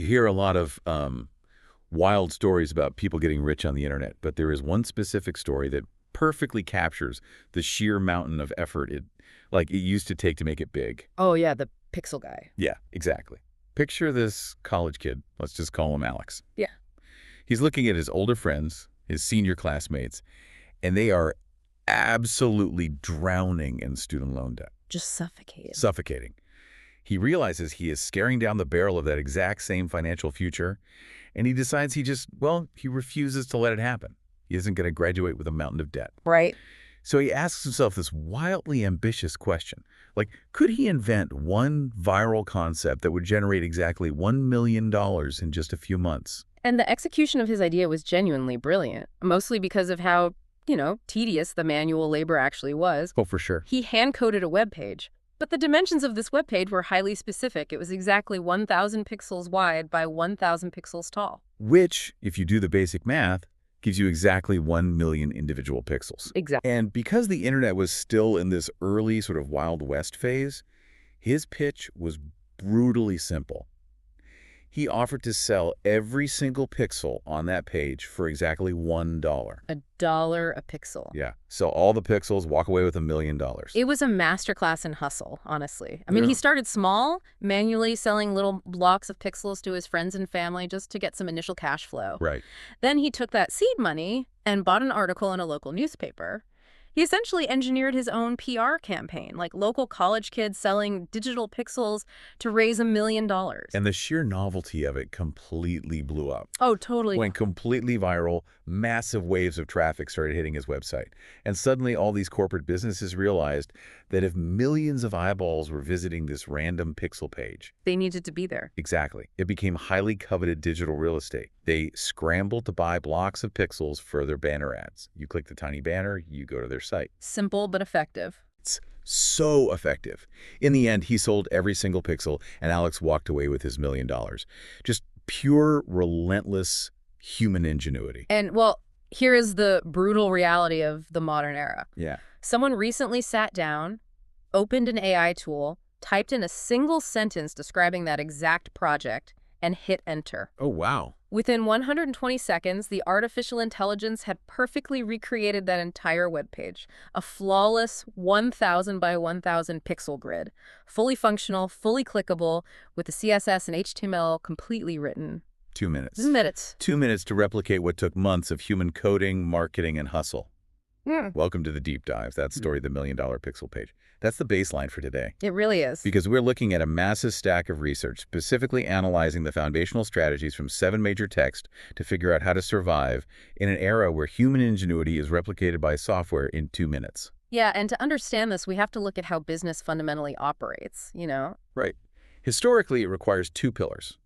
You hear a lot of wild stories about people getting rich on the internet, but there is one specific story that perfectly captures the sheer mountain of effort it used to take to make it big. Oh, yeah, the pixel guy. Yeah, exactly. Picture this college kid. Let's just call him Alex. Yeah. He's looking at his older friends, his senior classmates, and they are absolutely drowning in student loan debt. Just suffocated. Suffocating. He realizes he is staring down the barrel of that exact same financial future, and he decides he refuses to let it happen. He isn't going to graduate with a mountain of debt. Right. So he asks himself this wildly ambitious question. Could he invent one viral concept that would generate exactly $1 million in just a few months? And the execution of his idea was genuinely brilliant, mostly because of how, tedious the manual labor actually was. Oh, for sure. He hand-coded a web page. But the dimensions of this web page were highly specific. It was exactly 1,000 pixels wide by 1,000 pixels tall. Which, if you do the basic math, gives you exactly 1 million individual pixels. Exactly. And because the internet was still in this early sort of Wild West phase, his pitch was brutally simple. He offered to sell every single pixel on that page for exactly $1. $1 a pixel. Yeah. Sell all the pixels, walk away with $1 million. It was a masterclass in hustle, honestly. I mean, he started small, manually selling little blocks of pixels to his friends and family just to get some initial cash flow. Right. Then he took that seed money and bought an article in a local newspaper. He essentially engineered his own PR campaign, like local college kids selling digital pixels to raise $1 million. And the sheer novelty of it completely blew up. Oh, totally. Went completely viral. Massive waves of traffic started hitting his website. And suddenly all these corporate businesses realized that if millions of eyeballs were visiting this random pixel page, they needed to be there. Exactly. It became highly coveted digital real estate. They scrambled to buy blocks of pixels for their banner ads. You click the tiny banner, you go to their site. Simple but effective. It's so effective. In the end, he sold every single pixel, and Alex walked away with his $1 million. Just pure, relentless human ingenuity. And, well, here is the brutal reality of the modern era. Yeah. Someone recently sat down, opened an AI tool, typed in a single sentence describing that exact project, and hit enter. Oh, wow. Within 120 seconds, the artificial intelligence had perfectly recreated that entire web page. A flawless 1,000 by 1,000 pixel grid. Fully functional, fully clickable, with the CSS and HTML completely written. 2 minutes. Minutes. 2 minutes to replicate what took months of human coding, marketing, and hustle. Welcome to the deep dive. That story, the $1 million pixel page. That's the baseline for today. It really is. Because we're looking at a massive stack of research, specifically analyzing the foundational strategies from 7 major texts to figure out how to survive in an era where human ingenuity is replicated by software in 2 minutes. Yeah, and to understand this, we have to look at how business fundamentally operates, Right. Historically, it requires 2 pillars.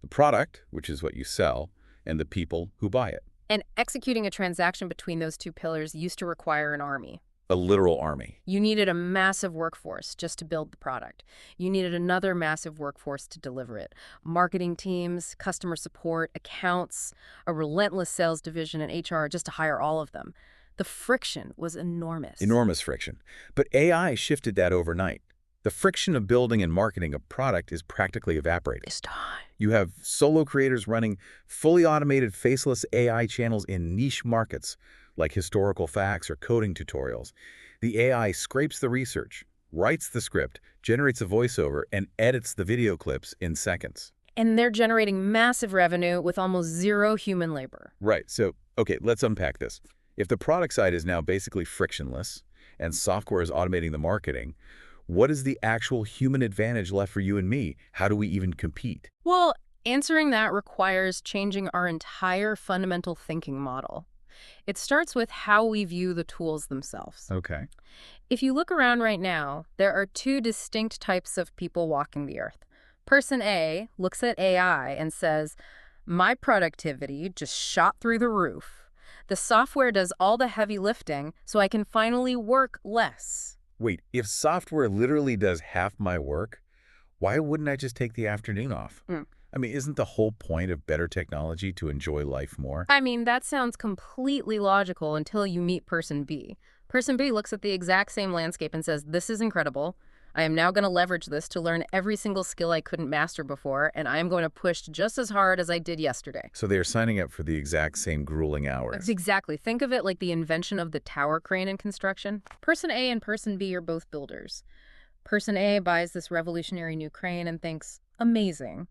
The product, which is what you sell, and the people who buy it. And executing a transaction between those 2 pillars used to require an army. A literal army. You needed a massive workforce just to build the product. You needed another massive workforce to deliver it. Marketing teams, customer support, accounts, a relentless sales division, and HR just to hire all of them. The friction was enormous. Enormous friction. But AI shifted that overnight. The friction of building and marketing a product is practically evaporating. It's time. You have solo creators running fully automated faceless AI channels in niche markets, like historical facts or coding tutorials. The AI scrapes the research, writes the script, generates a voiceover, and edits the video clips in seconds. And they're generating massive revenue with almost zero human labor. Right. So, okay, let's unpack this. If the product side is now basically frictionless and software is automating the marketing, what is the actual human advantage left for you and me? How do we even compete? Well, answering that requires changing our entire fundamental thinking model. It starts with how we view the tools themselves. Okay. If you look around right now, there are 2 distinct types of people walking the earth. Person A looks at AI and says, my productivity just shot through the roof. The software does all the heavy lifting, so I can finally work less. Wait, if software literally does half my work, why wouldn't I just take the afternoon off? I mean, isn't the whole point of better technology to enjoy life more? I mean, that sounds completely logical until you meet Person B. Person B looks at the exact same landscape and says, this is incredible, I am now going to leverage this to learn every single skill I couldn't master before, and I am going to push just as hard as I did yesterday. So they are signing up for the exact same grueling hours. Exactly. Think of it like the invention of the tower crane in construction. Person A and Person B are both builders. Person A buys this revolutionary new crane and thinks, amazing.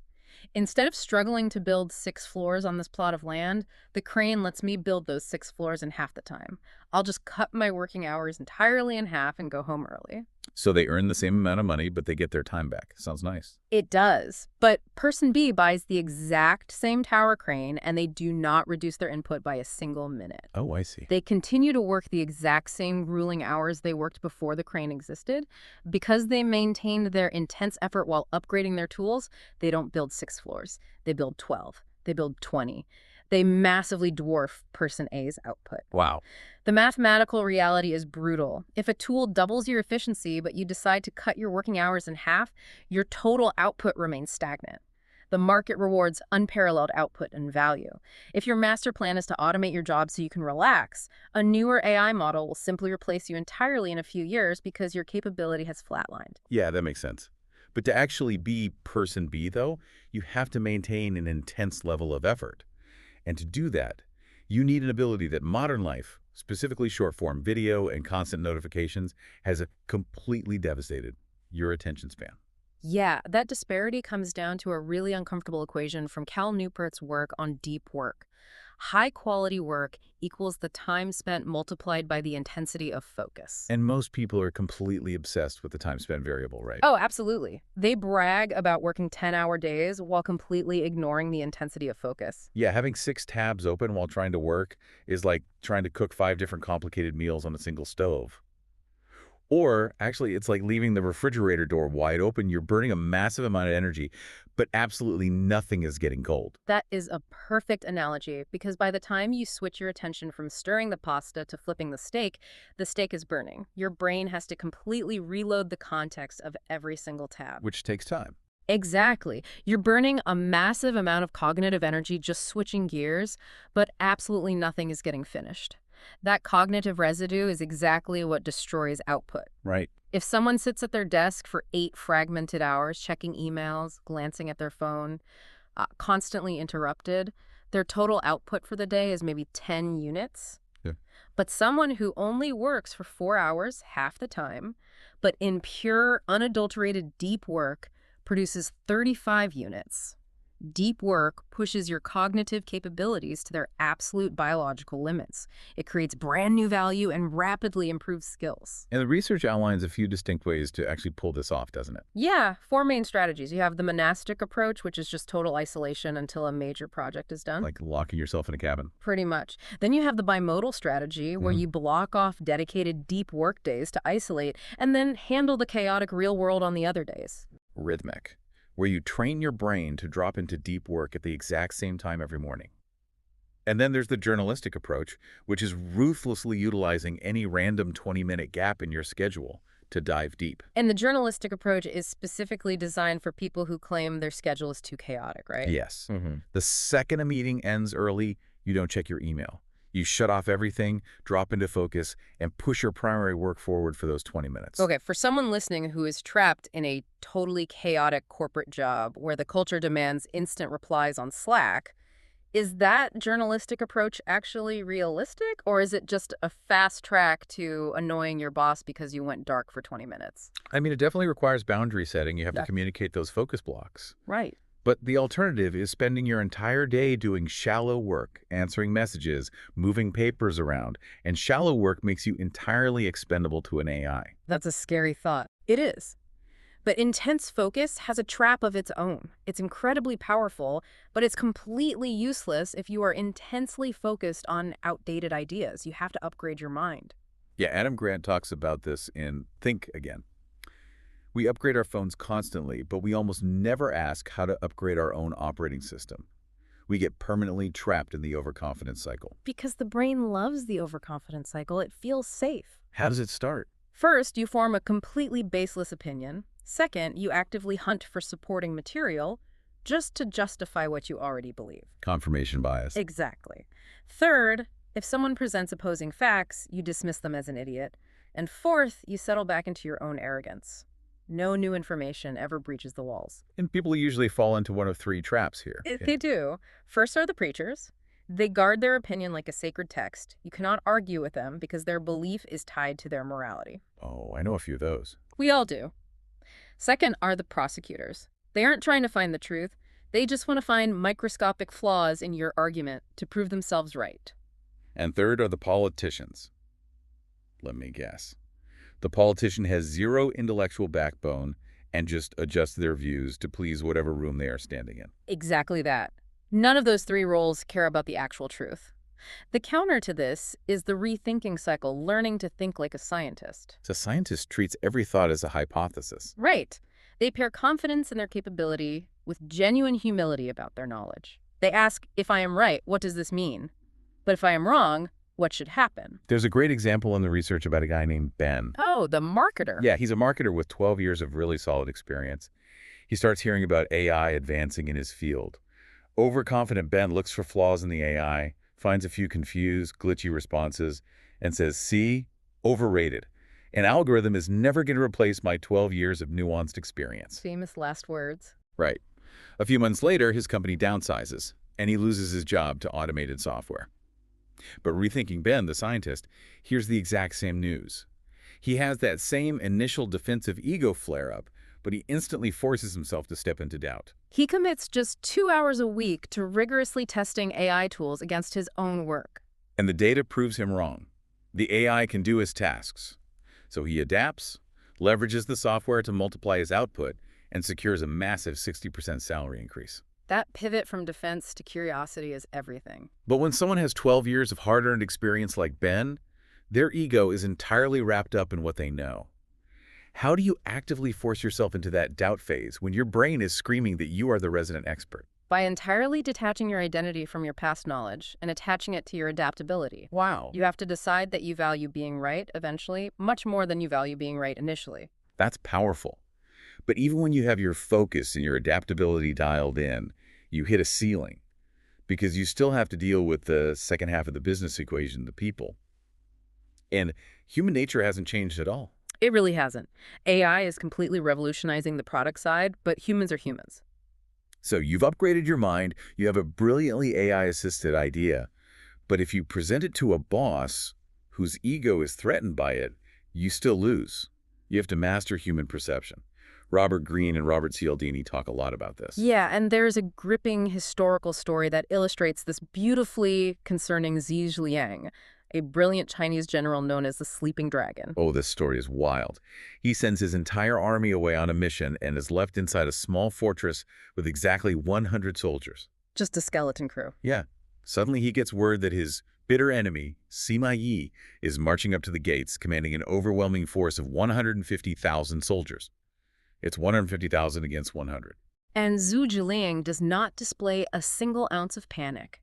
Instead of struggling to build 6 floors on this plot of land, the crane lets me build those 6 floors in half the time. I'll just cut my working hours entirely in half and go home early. So they earn the same amount of money, but they get their time back. Sounds nice. It does. But Person B buys the exact same tower crane, and they do not reduce their input by a single minute. Oh, I see. They continue to work the exact same grueling hours they worked before the crane existed. Because they maintained their intense effort while upgrading their tools, they don't build 6 floors. They build 12. They build 20. They massively dwarf Person A's output. Wow. The mathematical reality is brutal. If a tool doubles your efficiency, but you decide to cut your working hours in half, your total output remains stagnant. The market rewards unparalleled output and value. If your master plan is to automate your job so you can relax, a newer AI model will simply replace you entirely in a few years because your capability has flatlined. Yeah, that makes sense. But to actually be Person B, though, you have to maintain an intense level of effort. And to do that, you need an ability that modern life, specifically short-form video and constant notifications, has completely devastated: your attention span. Yeah, that disparity comes down to a really uncomfortable equation from Cal Newport's work on deep work. High-quality work equals the time spent multiplied by the intensity of focus. And most people are completely obsessed with the time spent variable, right? Oh, absolutely. They brag about working 10-hour days while completely ignoring the intensity of focus. Yeah, having 6 tabs open while trying to work is like trying to cook 5 different complicated meals on a single stove. Or, actually, it's like leaving the refrigerator door wide open. You're burning a massive amount of energy, but absolutely nothing is getting cold. That is a perfect analogy, because by the time you switch your attention from stirring the pasta to flipping the steak is burning. Your brain has to completely reload the context of every single tab. Which takes time. Exactly. You're burning a massive amount of cognitive energy just switching gears, but absolutely nothing is getting finished. That cognitive residue is exactly what destroys output. Right. If someone sits at their desk for 8 fragmented hours, checking emails, glancing at their phone, constantly interrupted, their total output for the day is maybe 10 units. Yeah. But someone who only works for 4 hours, half the time, but in pure, unadulterated deep work, produces 35 units. Deep work pushes your cognitive capabilities to their absolute biological limits. It creates brand new value and rapidly improves skills. And the research outlines a few distinct ways to actually pull this off, doesn't it? Yeah, 4 main strategies. You have the monastic approach, which is just total isolation until a major project is done. Like locking yourself in a cabin. Pretty much. Then you have the bimodal strategy, where you block off dedicated deep work days to isolate and then handle the chaotic real world on the other days. Rhythmic, where you train your brain to drop into deep work at the exact same time every morning. And then there's the journalistic approach, which is ruthlessly utilizing any random 20-minute gap in your schedule to dive deep. And the journalistic approach is specifically designed for people who claim their schedule is too chaotic, right? Yes. The second a meeting ends early, you don't check your email. You shut off everything, drop into focus, and push your primary work forward for those 20 minutes. Okay, for someone listening who is trapped in a totally chaotic corporate job where the culture demands instant replies on Slack, is that journalistic approach actually realistic, or is it just a fast track to annoying your boss because you went dark for 20 minutes? I mean, it definitely requires boundary setting. You have to communicate those focus blocks. Right. But the alternative is spending your entire day doing shallow work, answering messages, moving papers around, and shallow work makes you entirely expendable to an AI. That's a scary thought. It is. But intense focus has a trap of its own. It's incredibly powerful, but it's completely useless if you are intensely focused on outdated ideas. You have to upgrade your mind. Yeah, Adam Grant talks about this in Think Again. We upgrade our phones constantly, but we almost never ask how to upgrade our own operating system. We get permanently trapped in the overconfidence cycle. Because the brain loves the overconfidence cycle. It feels safe. How does it start? First, you form a completely baseless opinion. Second, you actively hunt for supporting material just to justify what you already believe. Confirmation bias. Exactly. Third, if someone presents opposing facts, you dismiss them as an idiot. And fourth, you settle back into your own arrogance. No new information ever breaches the walls. And people usually fall into one of three traps here. They do. First are the preachers. They guard their opinion like a sacred text. You cannot argue with them because their belief is tied to their morality. Oh, I know a few of those. We all do. Second are the prosecutors. They aren't trying to find the truth. They just want to find microscopic flaws in your argument to prove themselves right. And third are the politicians. Let me guess. The politician has zero intellectual backbone and just adjusts their views to please whatever room they are standing in. Exactly that. None of those three roles care about the actual truth. The counter to this is the rethinking cycle, learning to think like a scientist. So a scientist treats every thought as a hypothesis. Right. They pair confidence in their capability with genuine humility about their knowledge. They ask, if I am right, what does this mean? But if I am wrong, what should happen? There's a great example in the research about a guy named Ben. Oh, the marketer. Yeah, he's a marketer with 12 years of really solid experience. He starts hearing about AI advancing in his field. Overconfident Ben looks for flaws in the AI, finds a few confused, glitchy responses, and says, see, overrated. An algorithm is never going to replace my 12 years of nuanced experience. Famous last words. Right. A few months later, his company downsizes, and he loses his job to automated software. But rethinking Ben, the scientist, hears the exact same news. He has that same initial defensive ego flare-up, but he instantly forces himself to step into doubt. He commits just 2 hours a week to rigorously testing AI tools against his own work. And the data proves him wrong. The AI can do his tasks. So he adapts, leverages the software to multiply his output, and secures a massive 60% salary increase. That pivot from defense to curiosity is everything. But when someone has 12 years of hard-earned experience like Ben, their ego is entirely wrapped up in what they know. How do you actively force yourself into that doubt phase when your brain is screaming that you are the resident expert? By entirely detaching your identity from your past knowledge and attaching it to your adaptability. Wow. You have to decide that you value being right eventually, much more than you value being right initially. That's powerful. But even when you have your focus and your adaptability dialed in, you hit a ceiling because you still have to deal with the second half of the business equation, the people. And human nature hasn't changed at all. It really hasn't. AI is completely revolutionizing the product side, but humans are humans. So you've upgraded your mind, you have a brilliantly AI-assisted idea, but if you present it to a boss whose ego is threatened by it, you still lose. You have to master human perception. Robert Greene and Robert Cialdini talk a lot about this. Yeah, and there's a gripping historical story that illustrates this beautifully concerning Zhiliang, a brilliant Chinese general known as the Sleeping Dragon. Oh, this story is wild. He sends his entire army away on a mission and is left inside a small fortress with exactly 100 soldiers. Just a skeleton crew. Yeah. Suddenly he gets word that his bitter enemy, Sima Yi, is marching up to the gates, commanding an overwhelming force of 150,000 soldiers. It's 150,000 against 100. And Zhu Jiling does not display a single ounce of panic.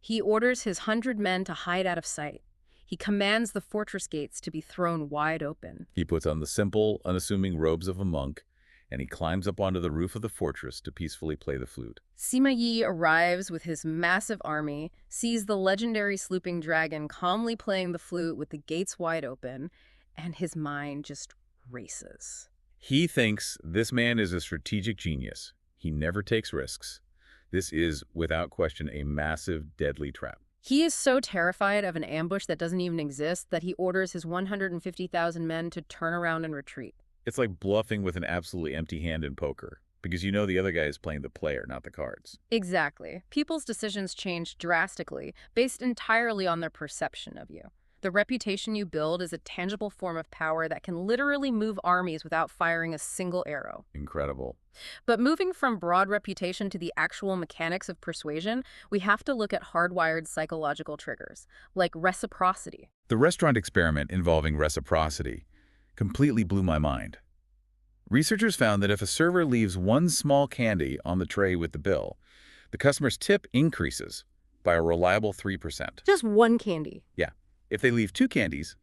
He orders his 100 men to hide out of sight. He commands the fortress gates to be thrown wide open. He puts on the simple, unassuming robes of a monk, and he climbs up onto the roof of the fortress to peacefully play the flute. Sima Yi arrives with his massive army, sees the legendary Sleeping Dragon calmly playing the flute with the gates wide open, and his mind just races. He thinks this man is a strategic genius. He never takes risks. This is, without question, a massive, deadly trap. He is so terrified of an ambush that doesn't even exist that he orders his 150,000 men to turn around and retreat. It's like bluffing with an absolutely empty hand in poker, because you know the other guy is playing the player, not the cards. Exactly. People's decisions change drastically, based entirely on their perception of you. The reputation you build is a tangible form of power that can literally move armies without firing a single arrow. Incredible. But moving from broad reputation to the actual mechanics of persuasion, we have to look at hardwired psychological triggers, like reciprocity. The restaurant experiment involving reciprocity completely blew my mind. Researchers found that if a server leaves one small candy on the tray with the bill, the customer's tip increases by a reliable 3%. Just one candy. Yeah. If they leave 2 candies,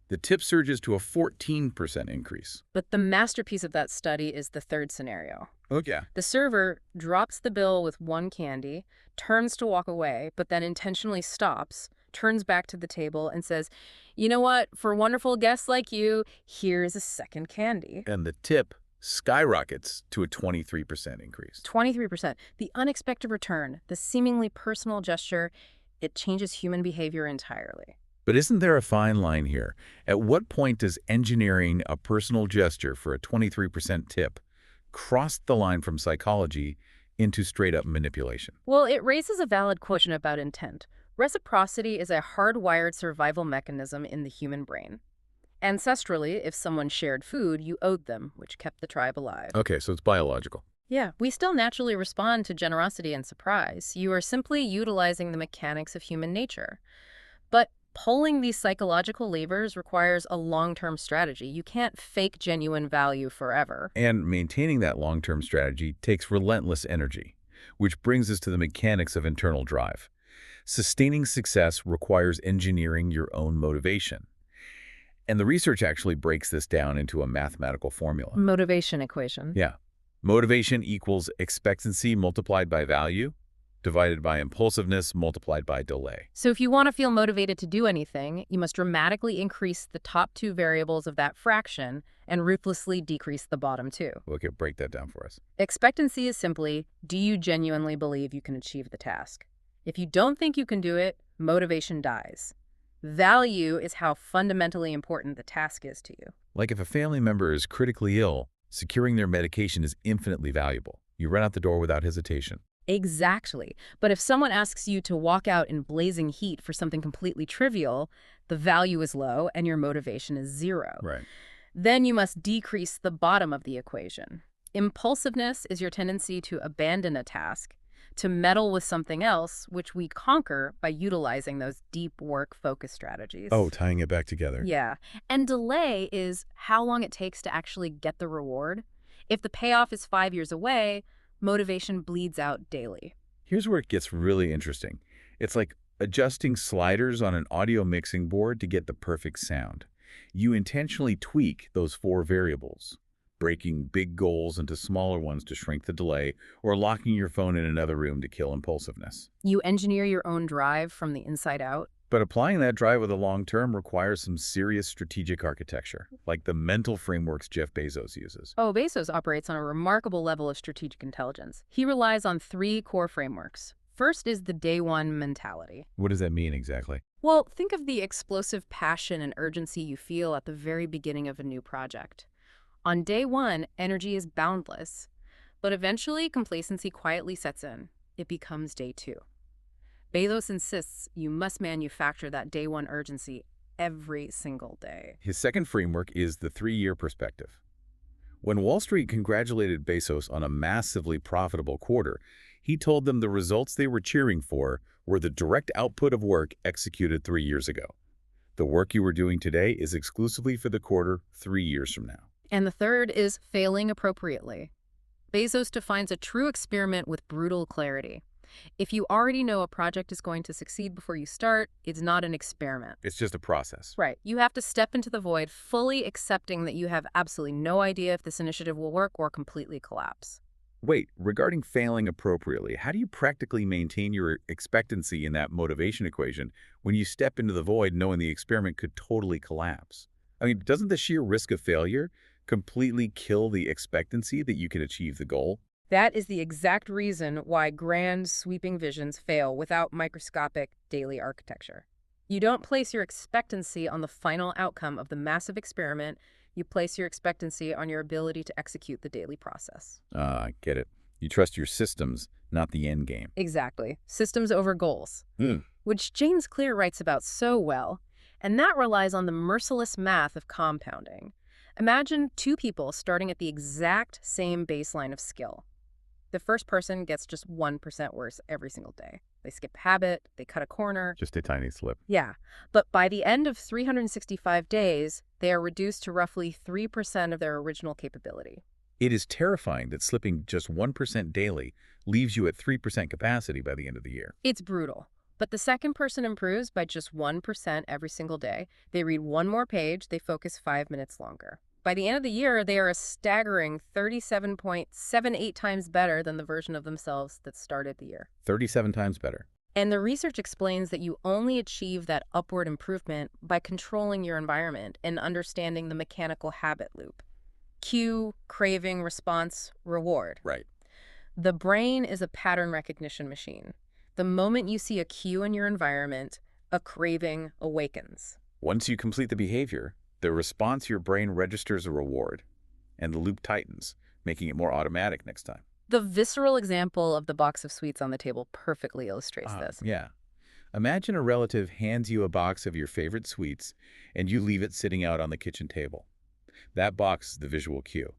the tip surges to a 14% increase. But the masterpiece of that study is the third scenario. Oh, yeah. The server drops the bill with 1 candy, turns to walk away, but then intentionally stops, turns back to the table and says, you know what, for wonderful guests like you, here's a second candy. And the tip skyrockets to a 23% increase. 23%. The unexpected return, the seemingly personal gesture, it changes human behavior entirely. But isn't there a fine line here? At what point does engineering a personal gesture for a 23% tip cross the line from psychology into straight-up manipulation? Well, it raises a valid question about intent. Reciprocity is a hardwired survival mechanism in the human brain. Ancestrally, if someone shared food, you owed them, which kept the tribe alive. Okay, so it's biological. Yeah, we still naturally respond to generosity and surprise. You are simply utilizing the mechanics of human nature. But pulling these psychological levers requires a long-term strategy. You can't fake genuine value forever. And maintaining that long-term strategy takes relentless energy, which brings us to the mechanics of internal drive. Sustaining success requires engineering your own motivation. And the research actually breaks this down into a mathematical formula. Motivation equation. Yeah. Motivation equals expectancy multiplied by value, divided by impulsiveness multiplied by delay. So if you want to feel motivated to do anything, you must dramatically increase the top two variables of that fraction and ruthlessly decrease the bottom two. Okay, break that down for us. Expectancy is simply, do you genuinely believe you can achieve the task? If you don't think you can do it, motivation dies. Value is how fundamentally important the task is to you. Like if a family member is critically ill, securing their medication is infinitely valuable. You run out the door without hesitation. Exactly. But if someone asks you to walk out in blazing heat for something completely trivial, the value is low and your motivation is zero. Right. Then you must decrease the bottom of the equation. Impulsiveness is your tendency to abandon a task, to meddle with something else, which we conquer by utilizing those deep work focus strategies. Oh, tying it back together. Yeah. And delay is how long it takes to actually get the reward. If the payoff is 5 years away, motivation bleeds out daily. Here's where it gets really interesting. It's like adjusting sliders on an audio mixing board to get the perfect sound. You intentionally tweak those 4 variables, breaking big goals into smaller ones to shrink the delay, or locking your phone in another room to kill impulsiveness. You engineer your own drive from the inside out. But applying that drive with the long term requires some serious strategic architecture, like the mental frameworks Jeff Bezos uses. Oh, Bezos operates on a remarkable level of strategic intelligence. He relies on 3 core frameworks. First is the day one mentality. What does that mean exactly? Well, think of the explosive passion and urgency you feel at the very beginning of a new project. On day one, energy is boundless, but eventually complacency quietly sets in. It becomes day two. Bezos insists you must manufacture that day one urgency every single day. His second framework is the 3-year perspective. When Wall Street congratulated Bezos on a massively profitable quarter, he told them the results they were cheering for were the direct output of work executed 3 years ago. The work you were doing today is exclusively for the quarter 3 years from now. And the third is failing appropriately. Bezos defines a true experiment with brutal clarity. If you already know a project is going to succeed before you start, it's not an experiment. It's just a process. Right. You have to step into the void, fully accepting that you have absolutely no idea if this initiative will work or completely collapse. Wait, regarding failing appropriately, how do you practically maintain your expectancy in that motivation equation when you step into the void knowing the experiment could totally collapse? I mean, doesn't the sheer risk of failure completely kill the expectancy that you can achieve the goal? That is the exact reason why grand, sweeping visions fail without microscopic daily architecture. You don't place your expectancy on the final outcome of the massive experiment. You place your expectancy on your ability to execute the daily process. I get it. You trust your systems, not the end game. Exactly. Systems over goals, which James Clear writes about so well, and that relies on the merciless math of compounding. Imagine 2 people starting at the exact same baseline of skill. The first person gets just 1% worse every single day. They skip a habit, they cut a corner. Just a tiny slip. Yeah, but by the end of 365 days, they are reduced to roughly 3% of their original capability. It is terrifying that slipping just 1% daily leaves you at 3% capacity by the end of the year. It's brutal. But the second person improves by just 1% every single day. They read 1 more page, they focus 5 minutes longer. By the end of the year, they are a staggering 37.78 times better than the version of themselves that started the year. 37 times better. And the research explains that you only achieve that upward improvement by controlling your environment and understanding the mechanical habit loop. Cue, craving, response, reward. Right. The brain is a pattern recognition machine. The moment you see a cue in your environment, a craving awakens. Once you complete the behavior, the response your brain registers a reward, and the loop tightens, making it more automatic next time. The visceral example of the box of sweets on the table perfectly illustrates this. Yeah. Imagine a relative hands you a box of your favorite sweets, and you leave it sitting out on the kitchen table. That box is the visual cue.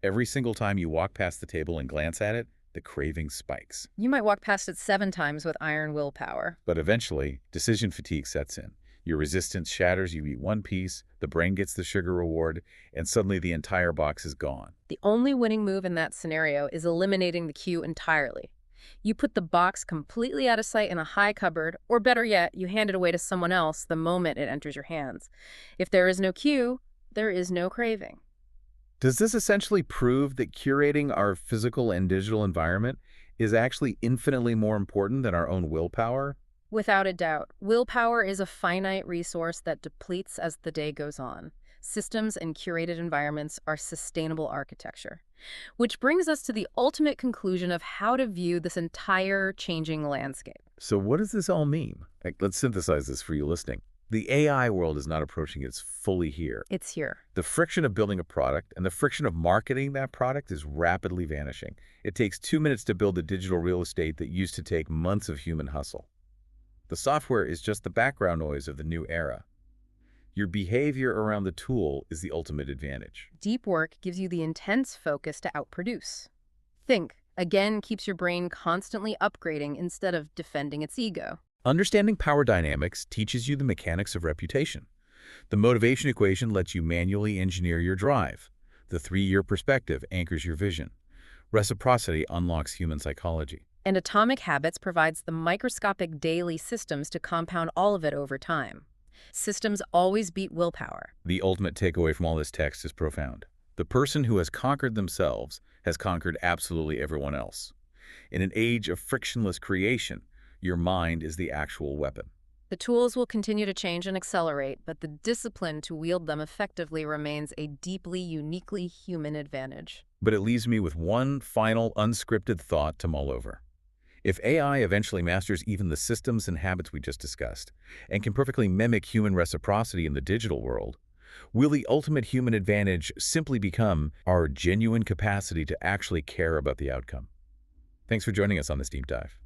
Every single time you walk past the table and glance at it, the craving spikes. You might walk past it 7 times with iron willpower. But eventually, decision fatigue sets in. Your resistance shatters, you eat one piece, the brain gets the sugar reward, and suddenly the entire box is gone. The only winning move in that scenario is eliminating the cue entirely. You put the box completely out of sight in a high cupboard, or better yet, you hand it away to someone else the moment it enters your hands. If there is no cue, there is no craving. Does this essentially prove that curating our physical and digital environment is actually infinitely more important than our own willpower? Without a doubt, willpower is a finite resource that depletes as the day goes on. Systems and curated environments are sustainable architecture. Which brings us to the ultimate conclusion of how to view this entire changing landscape. So what does this all mean? Let's synthesize this for you listening. The AI world is not approaching its fully here. It's here. The friction of building a product and the friction of marketing that product is rapidly vanishing. It takes 2 minutes to build the digital real estate that used to take months of human hustle. The software is just the background noise of the new era. Your behavior around the tool is the ultimate advantage. Deep work gives you the intense focus to outproduce. Think, again, keeps your brain constantly upgrading instead of defending its ego. Understanding power dynamics teaches you the mechanics of reputation. The motivation equation lets you manually engineer your drive. The 3-year perspective anchors your vision. Reciprocity unlocks human psychology. And Atomic Habits provides the microscopic daily systems to compound all of it over time. Systems always beat willpower. The ultimate takeaway from all this text is profound. The person who has conquered themselves has conquered absolutely everyone else. In an age of frictionless creation, your mind is the actual weapon. The tools will continue to change and accelerate, but the discipline to wield them effectively remains a deeply, uniquely human advantage. But it leaves me with one final unscripted thought to mull over. If AI eventually masters even the systems and habits we just discussed, and can perfectly mimic human reciprocity in the digital world, will the ultimate human advantage simply become our genuine capacity to actually care about the outcome? Thanks for joining us on this deep dive.